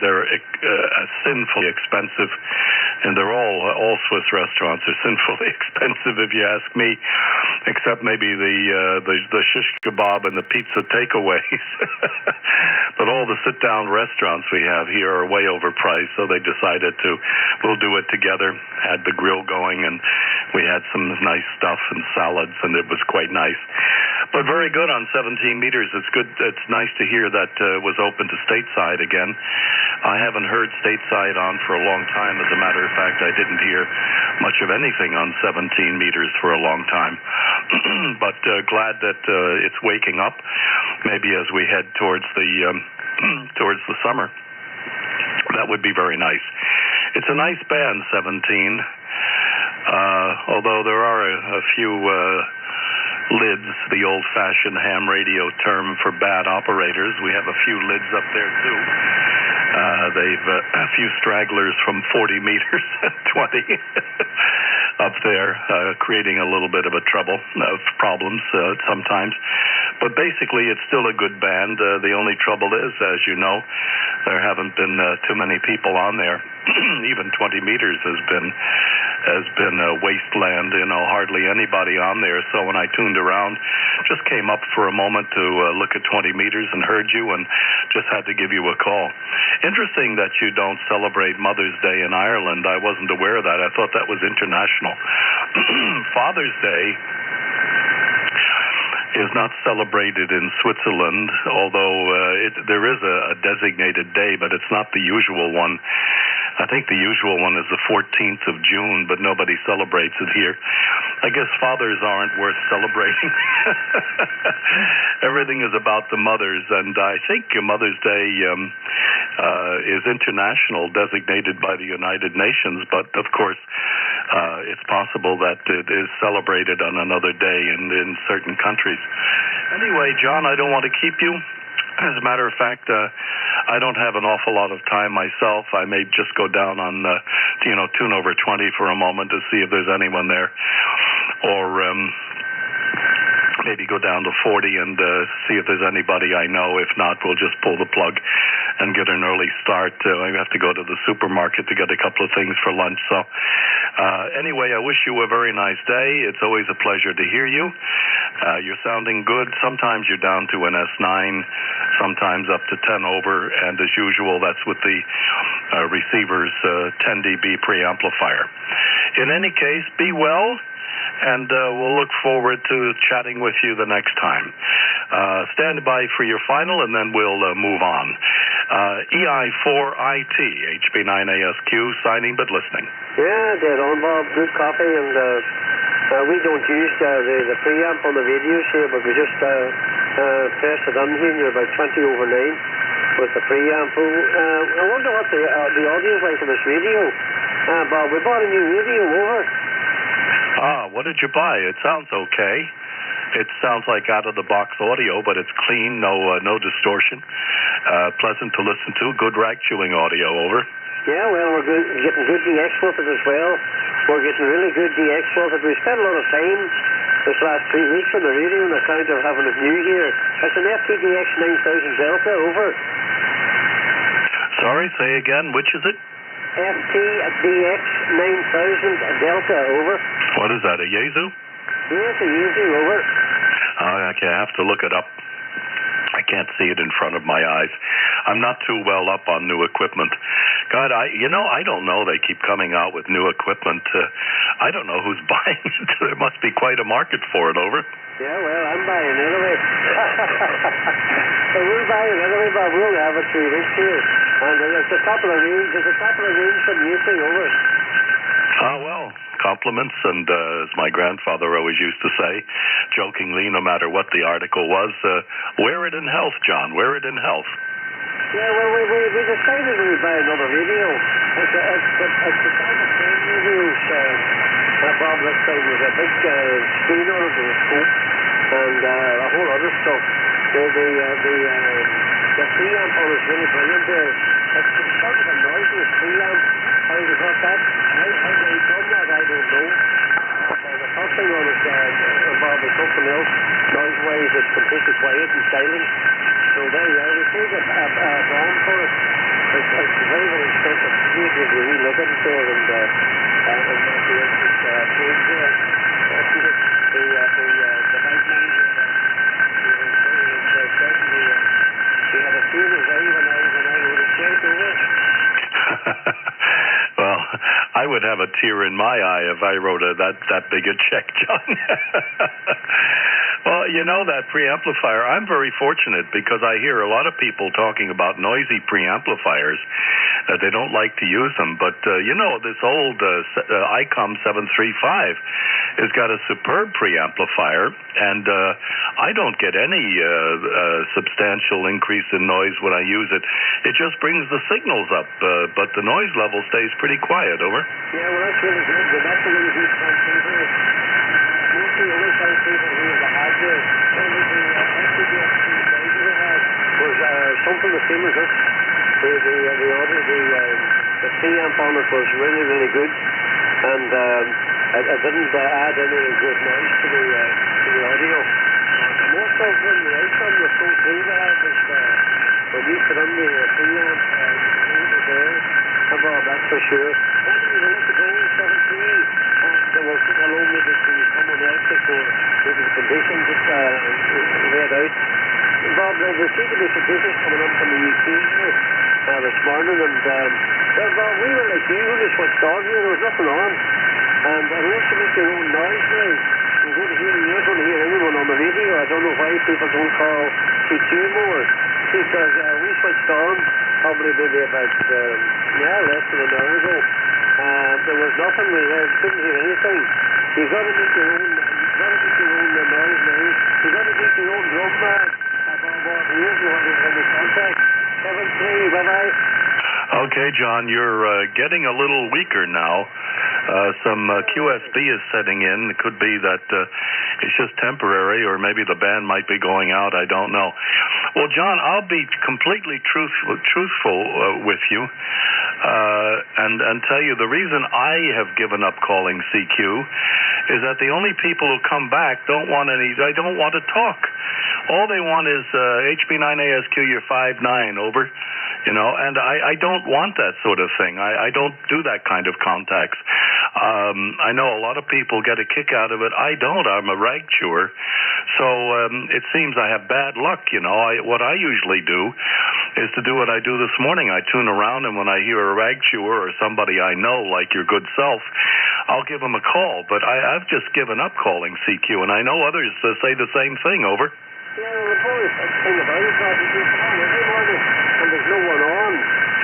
they're sinfully expensive, and they're all Swiss restaurants are sinfully expensive if you ask me, except maybe the shish kebab and the pizza takeaways. But all the sit-down restaurants we have here are way overpriced, so they decided we'll do it together. Had the grill going, and we had some nice stuff and salads, and it was quite nice. But very good on 17 meters. It's good. It's nice to hear that was open to stateside again. I haven't heard stateside on for a long time. As a matter of fact, I didn't hear much of anything on 17 meters for a long time. But glad that it's waking up. Maybe as we head towards the summer, that would be very nice. It's a nice band, 17. Although there are a few lids, the old-fashioned ham radio term for bad operators. We have a few lids up there, too. They've a few stragglers from 40 meters, 20 up there, creating a little bit of a problems sometimes. But basically, it's still a good band. The only trouble is, as you know, there haven't been too many people on there. Even 20 meters has been a wasteland, hardly anybody on there. So when I tuned around, just came up for a moment to look at 20 meters and heard you and just had to give you a call. Interesting that you don't celebrate Mother's Day in Ireland. I wasn't aware of that. I thought that was international. Father's Day is not celebrated in Switzerland, although there is a designated day, but it's not the usual one. I think the usual one is the 14th of June, but nobody celebrates it here. I guess fathers aren't worth celebrating. Everything is about the mothers, and I think Mother's Day is international, designated by the United Nations, but of course it's possible that it is celebrated on another day in certain countries. Anyway, John, I don't want to keep you. As a matter of fact, I don't have an awful lot of time myself. I may just go down on, tune over 20 for a moment to see if there's anyone there. Or maybe go down to 40 and see if there's anybody I know. If not, we'll just pull the plug and get an early start. I have to go to the supermarket to get a couple of things for lunch. So anyway, I wish you a very nice day. It's always a pleasure to hear you. You're sounding good. Sometimes you're down to an S9, sometimes up to 10 over, and as usual, that's with the receiver's 10 dB preamplifier. In any case, be well, and we'll look forward to chatting with you the next time. Stand by for your final, and then we'll move on. EI4IT, HB9ASQ, signing but listening. Yeah, dead on, Bob. Good copy, and we don't use the preamp on the radios here, but we just press it on here, and you're about 20 over 9 with the preamp. I wonder what the audio is like on this radio. Bob, we bought a new radio, over. What did you buy? It sounds okay. It sounds like out-of-the-box audio, but it's clean, no distortion. Pleasant to listen to. Good rag chewing audio, over. Yeah, well, we're getting good DX with it as well. We're getting really good DX with it. We spent a lot of time this last 3 weeks on the radio on account of having it new here. It's an FTDX 9000 Delta, over. Sorry, say again, which is it? FTDX 9000 Delta, over. What is that, a Yaesu? Yes, a Yaesu, over. Okay, I have to look it up. I can't see it in front of my eyes. I'm not too well up on new equipment. God, I don't know. They keep coming out with new equipment. I don't know who's buying it. There must be quite a market for it, over. Yeah, well, I'm buying it anyway. So we'll buy it anyway, but we'll have it 3 weeks here. And there's a couple of range. There's a couple of range from Yaesu, over. Well, compliments, and as my grandfather always used to say, jokingly, no matter what the article was, wear it in health, John, wear it in health. Yeah, well, we decided we would buy another radio. It's the kind of same radios, Bob, this time with a big screen on it with a scope and a whole other stuff. The preamp on is really brilliant there. It's sort of a noiseless preamp. How you got that? How they done that, I don't know. The first thing on it, Bob, is something else. Noise-wise, it's completely quiet and silent. So there you are. We take a bond for it. there, and the page there. The bike manager, certainly, he had a tear in his eye when I would have checked over. Well, I would have a tear in my eye if I wrote that big a check, John. Well, you know, that preamplifier, I'm very fortunate because I hear a lot of people talking about noisy preamplifiers, that they don't like to use them. But, you know, this old ICOM 735 has got a superb preamplifier, and I don't get any substantial increase in noise when I use it. It just brings the signals up, but the noise level stays pretty quiet, over. Yeah, well, that's really good, but that's a really good transceiver. Mostly the only transceiver we ever had there, was something the same as this. The preamp on it was really, really good, and it didn't add any good noise to the audio. Most of them, the outcome was so through that was when you put on the preamp, it was there. Bob, that's for sure. When you were to go in 7.3, there was alone with someone else before maybe the conditions laid out. Bob, there seemed to be some business coming up from the UK here this morning, and well, Bob, we were like you, we switched on here, there was nothing on. And unless you make your own noise now, you're going to hear anyone on the radio. I don't know why people don't call CQ more, because we switched on probably maybe about less than an hour ago. There was nothing, we couldn't hear anything. You've got to make your own noise now. You've got to make your own drum bag. Here's what is in the contact. 7-3, bye-bye. Okay, John, you're getting a little weaker now. Some QSB is setting in. It could be that it's just temporary, or maybe the band might be going out. I don't know. Well, John, I'll be completely truthful with you and tell you the reason I have given up calling CQ is that the only people who come back don't want to talk. All they want is HB9ASQ, you're 5'9", over. You know, and I don't want that sort of thing. I don't do that kind of contacts. I know a lot of people get a kick out of it. I don't. I'm a rag chewer. So it seems I have bad luck, you know. What I usually do is to do what I do this morning. I tune around, and when I hear a rag chewer or somebody I know, like your good self, I'll give them a call. But I've just given up calling CQ, and I know others say the same thing, over. Yeah, well, the boys thing about it, Bob, is you come on every morning and there's no one on.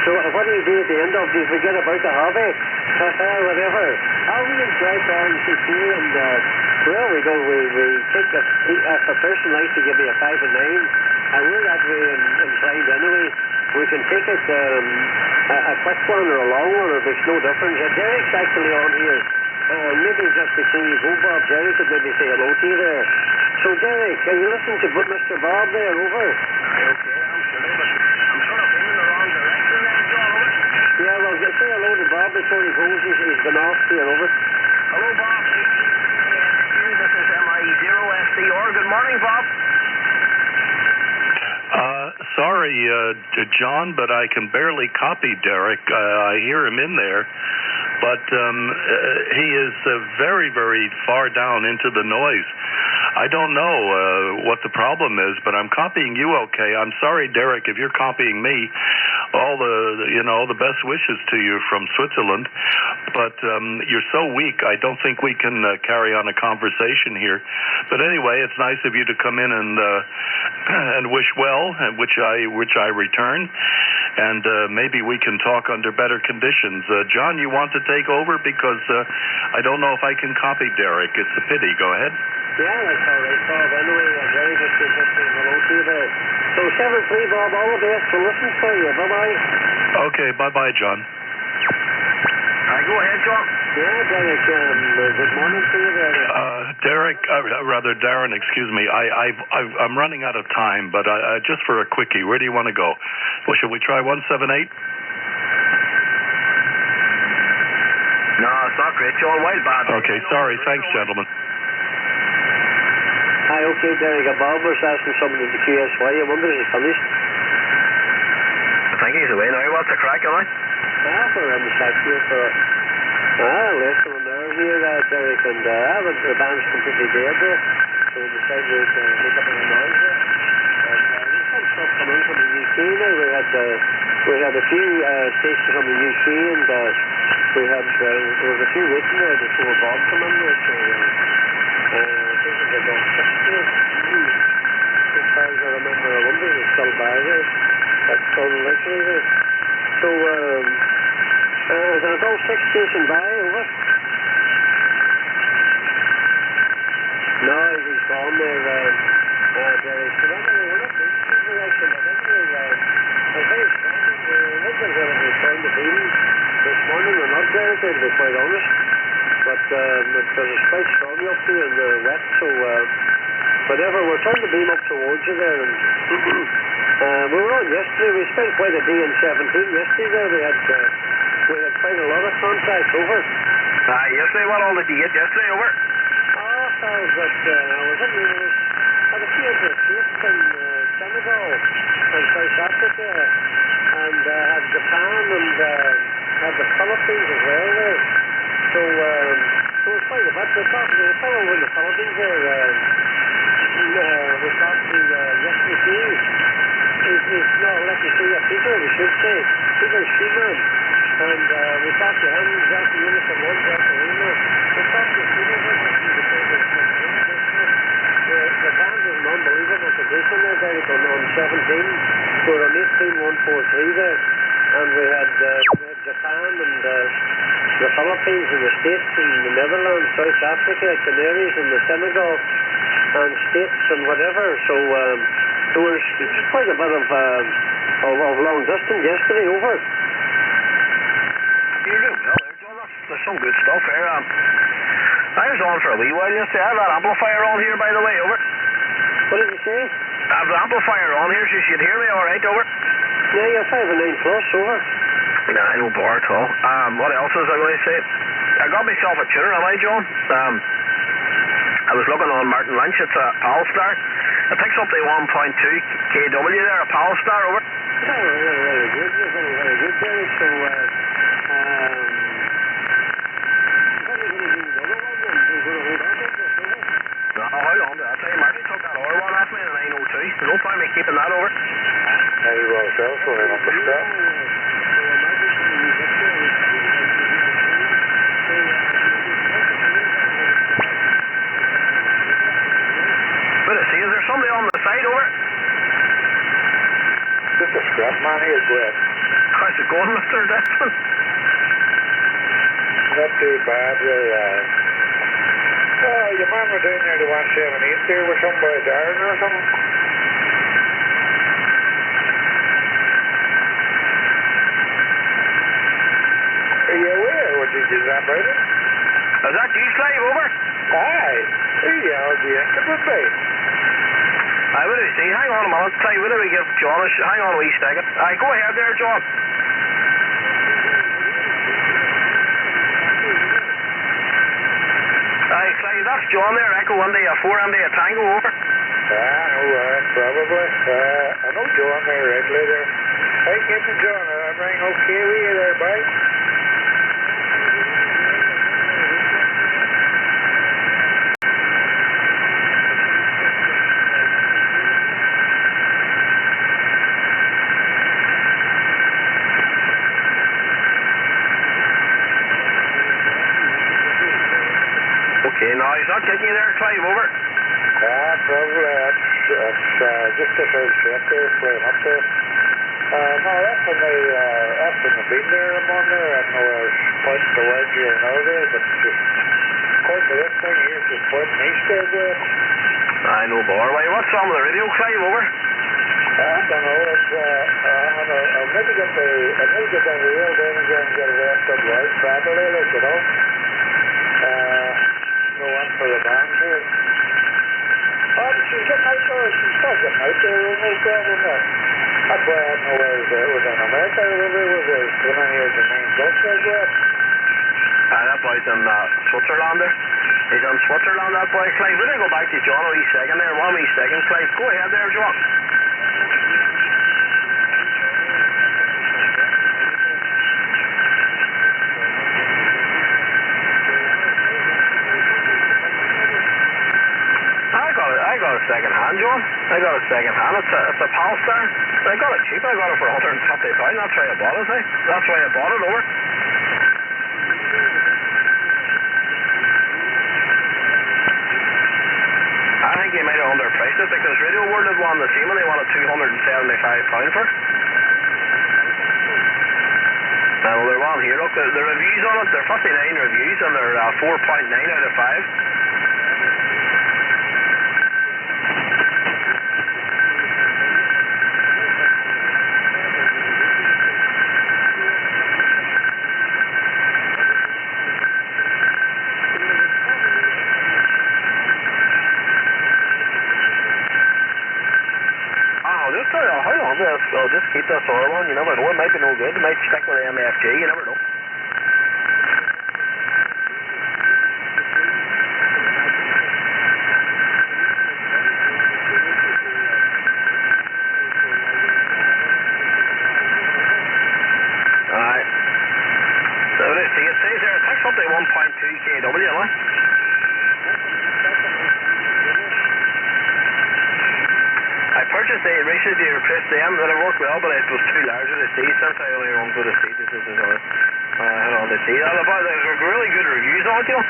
So what do you do at the end of? Do you forget about the hobby? Whatever. I really enjoy calling CQ, and well, we take if a person likes to give me a 5 and 9, and we're that way inclined anyway. We can take it a quick one or a long one, it makes no difference. Derek's actually on here. Maybe just before you go, Bob, Jerry could maybe say hello to you there. So, Derek, can you listen to Mr. Bob there, over? Okay, I'm sure, but I'm sort of in the wrong direction there, John, over. Yeah, well, say hello to Bob before he goes. He's gone off here, over. Hello, Bob. This is MI0SDR. Good morning, Bob. Sorry, John, but I can barely copy Derek. I hear him in there. But he is very, very far down into the noise. I don't know what the problem is, but I'm copying you okay. I'm sorry, Derek, if you're copying me. All the best wishes to you from Switzerland. But you're so weak, I don't think we can carry on a conversation here. But anyway, it's nice of you to come in and wish well, which I return. And maybe we can talk under better conditions. John, you want to take over? Because I don't know if I can copy Derek. It's a pity. Go ahead. Yeah, that's all right, Bob. Anyway, very good to hello to you there. So 7-3, Bob, all the best. We'll listen for you. Bye-bye. Okay, bye-bye, John. Go ahead, John. Yeah, Derek, good morning to you there. Derek, rather Darren, excuse me. I'm running out of time, but just for a quickie, where do you want to go? Well, should we try 178? No, it's not great, John. Wild bad. Okay, sorry. Thanks, gentlemen. Hi, okay, Derek. Bob was asking somebody to QSY. I wonder if he's finished. I think he's away now. What's the crack, am I? we're in the site here for Leicester on there here, Derek, and the band's completely dead there, so we decided to make up a noise there. And we had stuff coming from the UK now. We had a few stations from the UK, and there was a few waiting there before Bob came in there, so I think it was about 60 as far as I remember. I wonder if it's still by there. That's still literally there. So, there's all 6 stations by, over. No, he's gone there, Derek. So anyway, we're not big people actually, but anyway, I'm very strong. I think they're going to return the beam this morning. We're not, Derek, to be quite honest. But because it's quite stormy up here and wet, so whatever, we're trying to beam up towards you there. And we were on yesterday. We spent quite a day in 17 yesterday there. We had quite a lot of contacts over. Yesterday, what all did you get yesterday, over? I was up there. I was up there. Had a few of the states in Senegal and South Africa, and had Japan and had the Philippines as well there. So it's quite a bit. We talked to the fellow in the Philippines there. We talked to yesterday too. He's not let you see a Peter, we should say. Peter Schumann. And we talked to him, Jackie Unison 1, SDRuno. We talked to Peter the band is an unbelievable position there, Derek, on 17. We're on 18143 there. And we had Japan and the Philippines and the States and the Netherlands, South Africa, Canaries and the Senegal and States and whatever. So there was quite a bit of long distance yesterday, over. You're doing well there, John. There's some good stuff here. I was on for a wee while yesterday. I have that amplifier on here, by the way, over. What did you say? I have the amplifier on here, so you should hear me all right, over. Yeah, you're 5 and 9 plus, over. Nah, no bar at all. What else was I going to say? I got myself a tuner, am I, John? I was looking on Martin Lynch. It's a Palstar. It picks up the 1.2 kW there, a Palstar, over. Oh, really good. Very good, Derek. So, no, how long did I tell you? Marty took that other one off me in the 902. There's no point in me keeping that, over. Very well, sir. So I understand. But I see, is there somebody on the side, over? Just a scrap man here, go ahead. How's it going, Mr. Desmond? Not too bad, really. Your man was down there to 178 there with somebody Darren or something. Are you aware what you did that about it? Is that you, Clive, over? Aye. Who the hell do you think it would be? What do we see? Hang on a minute, Clive. What do we give John a hang on a wee second. Go ahead there, John. Clive, that's John there. Echo 1 day, a 4 and day, a Tango, over. Probably. I know John there regularly there. Hey, Captain John, I'm ring okay with you there, bye. Okay, no, he's not getting you there, Clive, over. Probably. That's just a sort of ship there, playing up there. No, that's when the beam there, I'm on there. I don't know where it's pointing towards you or no there, but just according to this thing here, it's just pointing east there, good. I know, bar. Why, what's wrong with the radio, Clive, over? I don't know. I'll maybe get the wheel down again and get it rest up right properly, like, you know. No one for the band here. She's getting out there. She's still getting out there. No problem there. That's why I didn't know where it was in America. Was it going on here to main Dutch as well? That boy's in Switzerland there. He's in Switzerland, that boy, Clive. We're going to go back to John a wee second there. 1 wee second, Clive. Go ahead there, John. second hand, John. I got it second hand. It's a Polestar. I got it cheap. I got it for £150. That's why I bought it, eh? That's why I bought it over. I think they might have underpriced it because Radio World had one the same and they wanted £275 for it. Now, they're on here. Look, the reviews on it, they're 59 reviews and they're 4.9 out of 5. I'll just keep this oil on, you never know, it might be no good, it might stick with the MFG, you never know. Alright. So let's see, it says there, it takes up to 1.2 kW, you know? Purchased a recently to replace them that have worked well, but it was too large of the seat since I only owned the seat. This is another on the seat. There's really good reviews on it, you know.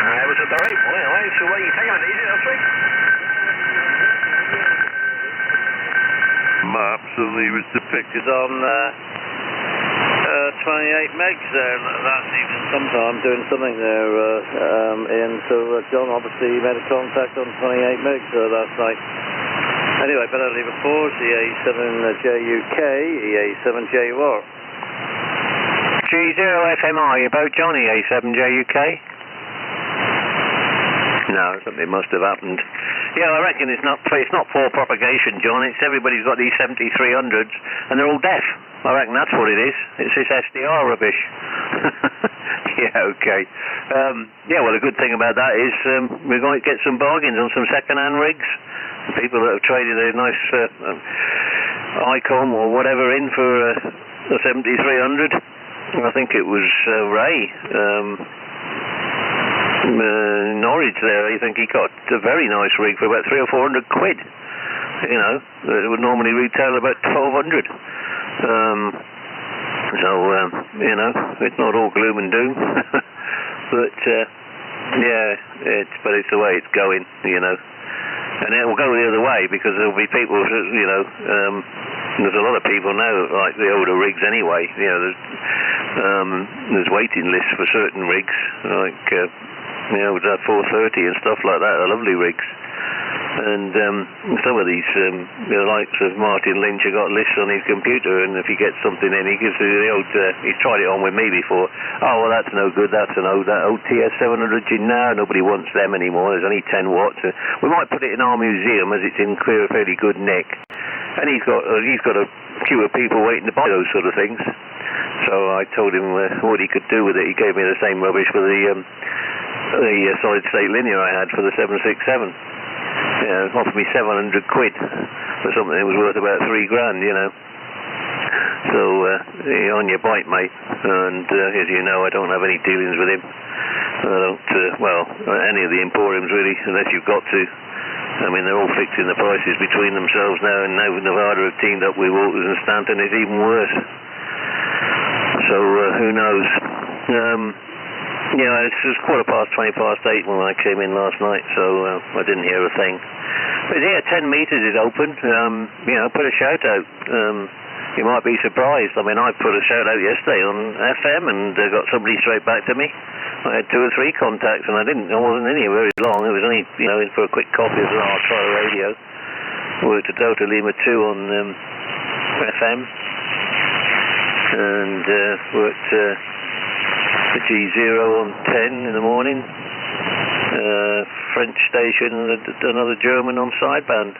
I was at the right one anyway, so what are you taking it easy this week? Maps of the pictures on 28 megs there, and that's even sometimes doing something there, Ian. So John obviously made a contact on 28 megs last night. Anyway, better leave it for EA7JUK, EA7JUR. G0FMR, you about John, EA7JUK? No, something must have happened. Yeah, I reckon it's not poor propagation, John. It's everybody's got these 7300s, and they're all deaf. I reckon that's what it is. It's this SDR rubbish. Yeah, okay. Yeah, well, the good thing about that is we're going to get some bargains on some second-hand rigs. People that have traded a nice Icom or whatever in for a 7300. I think it was Ray. Norwich there, I think he got a very nice rig for about 300 or 400 quid. You know, it would normally retail about 1200. You know, it's not all gloom and doom. But yeah, it's the way it's going, you know. And it will go the other way because there'll be people, you know, there's a lot of people now like the older rigs anyway. You know, there's waiting lists for certain rigs, like you know, with that 430 and stuff like that, are lovely rigs. And some of these, the likes of Martin Lynch have got lists on his computer, and if he gets something in, he gives the old, he's tried it on with me before. Oh, well, that's no good, that's an old TS700, now nobody wants them anymore, there's only 10 watts. We might put it in our museum as it's in fairly good nick. And he's got a queue of people waiting to buy those sort of things. So I told him what he could do with it. He gave me the same rubbish for the solid state linear I had for the 767. Yeah, offered me 700 quid for something that was worth about $3,000, you know. So on your bike, mate. And as you know, I don't have any dealings with him. I don't, any of the emporiums really, unless you've got to. I mean, they're all fixing the prices between themselves now, and now Nevada have teamed up with Walters and Stanton. It's even worse. So who knows? Yeah, it was 8:15 when I came in last night, so I didn't hear a thing. But yeah, 10 metres is open. You know, put a shout out. You might be surprised. I mean, I put a shout out yesterday on FM and got somebody straight back to me. I had 2 or 3 contacts, and I wasn't in here very long. It was only, you know, in for a quick coffee as well. I'll try the radio. Worked at Delta Lima 2 on FM, and worked the G0 on 10 in the morning, French station, and another German on sideband.